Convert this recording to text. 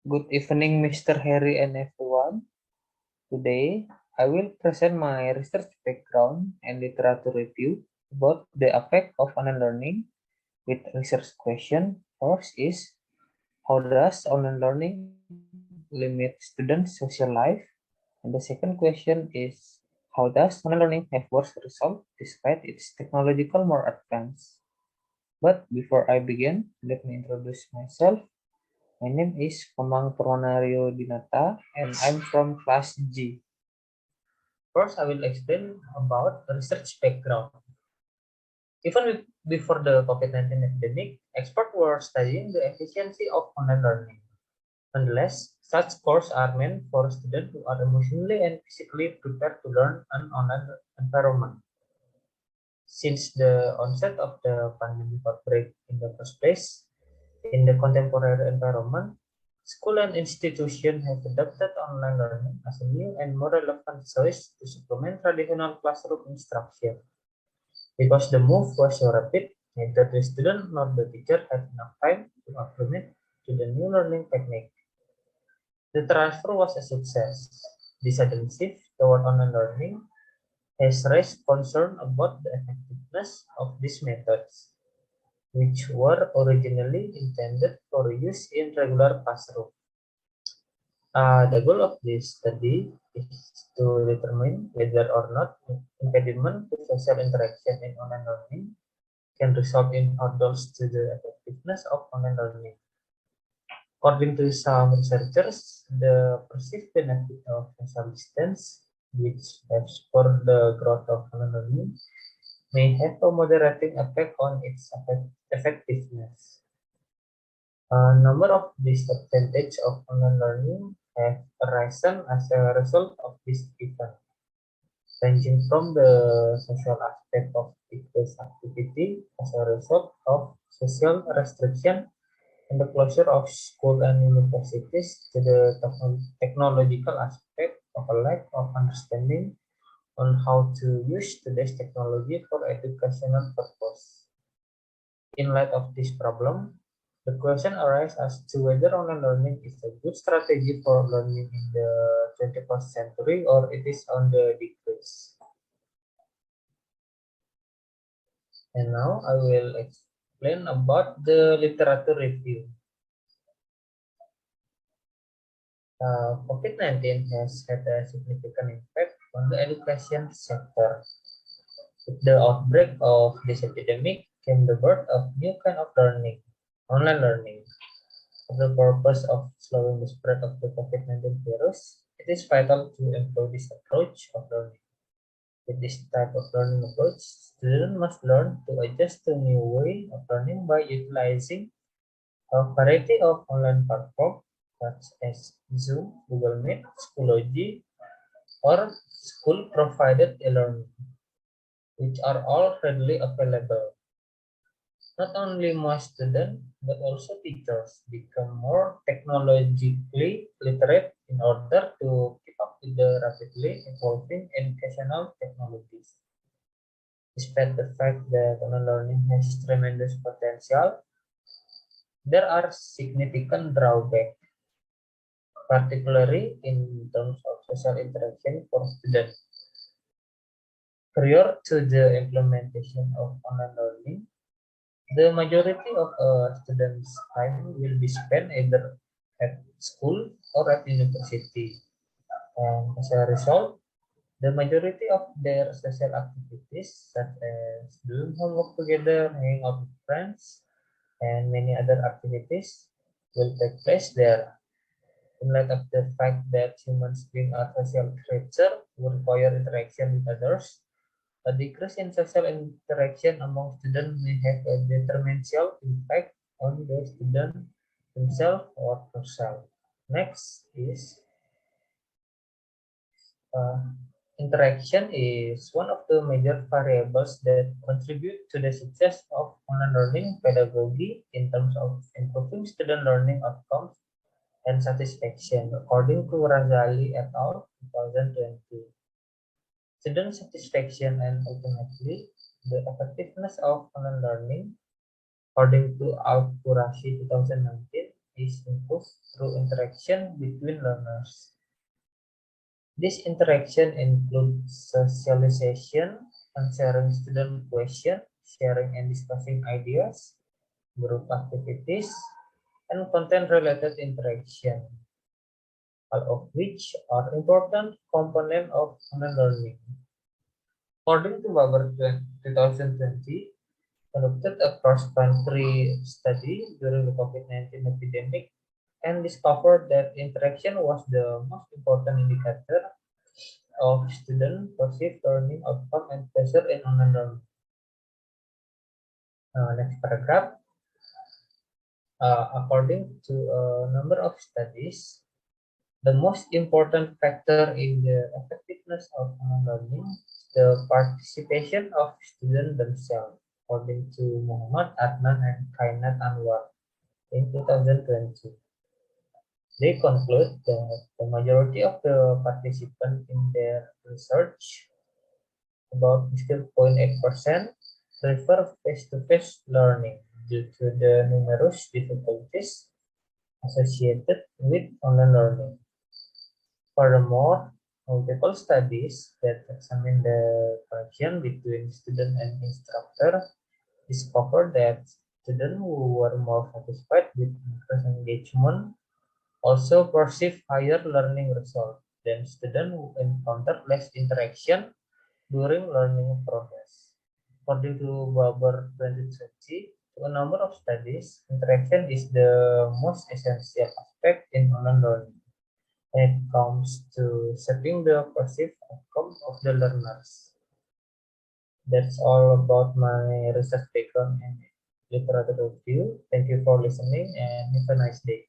Good evening, Mr. Harry and everyone. Today, I will present my research background and literature review about the effect of online learning with research question. First is, how does online learning limit students' social life? And the second question is, how does online learning have worse results despite its technological more advanced? But before I begin, let me introduce myself. My name is Komang Purwanario Dinata and I'm from class G. First, I will explain about the research background. Even before the COVID-19 epidemic, experts were studying the efficiency of online learning. Nonetheless, such courses are meant for students who are emotionally and physically prepared to learn an online environment. Since the onset of the pandemic outbreak in the first place, in the contemporary environment, school and institutions have adopted online learning as a new and more relevant choice to supplement traditional classroom instruction. Because the move was so rapid, neither the student nor the teacher had enough time to acclimate to the new learning technique. The transfer was a success. The sudden shift toward online learning has raised concern about the effectiveness of these methods, which were originally intended for use in regular classroom. The goal of this study is to determine whether or not impediment to social interaction in online learning can result in hurdles to the effectiveness of online learning. According to some researchers, the perceived benefit of social distance, which has spurred the growth of online learning, may have a moderating effect on its effectiveness. A number of disadvantages of online learning have arisen as a result of this event, ranging from the social aspect of teachers' activity as a result of social restriction and the closure of school and universities to the technological aspect of a lack of understanding on how to use today's technology for educational purpose. In light of this problem, the question arises as to whether online learning is a good strategy for learning in the 21st century or it is on the decrease. And now I will explain about the literature review. COVID-19 has had a significant impact on the education sector. With the outbreak of this epidemic came the birth of new kind of learning, online learning. For the purpose of slowing the spread of the COVID-19 virus, it is vital to employ this approach of learning. With this type of learning approach, students must learn to adjust to new way of learning by utilizing a variety of online platforms such as Zoom, Google Meet, Schoology, or school-provided e-learning, which are all readily available. Not only most students, but also teachers become more technologically literate in order to keep up with the rapidly evolving educational technologies. Despite the fact that online learning has tremendous potential, there are significant drawbacks, particularly in terms of social interaction for students. Prior to the implementation of online learning, the majority of students' time will be spent either at school or at university. And as a result, the majority of their social activities, such as doing homework together, hanging out with friends, and many other activities, will take place there. In light of the fact that humans being a social creature who require interaction with others, a decrease in social interaction among students may have a detrimental impact on the student himself or herself. Next is uh, interaction is one of the major variables that contribute to the success of online learning pedagogy in terms of improving student learning outcomes and satisfaction, according to Razali et al. 2020. Student satisfaction and ultimately the effectiveness of online learning, according to Al-Qurashi 2019, is improved through interaction between learners. This interaction includes socialization, answering student questions, sharing and discussing ideas, group activities, and content-related interaction, all of which are important components of online learning. According to Weber 2020, conducted a cross-country study during the COVID-19 epidemic and discovered that interaction was the most important indicator of student perceived learning outcome and pressure in online learning. Next paragraph. According to a number of studies, the most important factor in the effectiveness of online learning is the participation of students themselves, according to Muhammad Adnan and Kainat Anwar in 2020. They conclude that the majority of the participants in their research, about 15.8%, prefer face-to-face learning due to the numerous difficulties associated with online learning. Furthermore, multiple studies that examine the connection between student and instructor discovered that students who were more satisfied with increased engagement also perceive higher learning results than students who encounter less interaction during learning process. According to Barber 2020, to a number of studies, interaction is the most essential aspect in online learning when it comes to shaping the perceived outcome of the learners. That's all about my research background and literature review. Thank you for listening and have a nice day.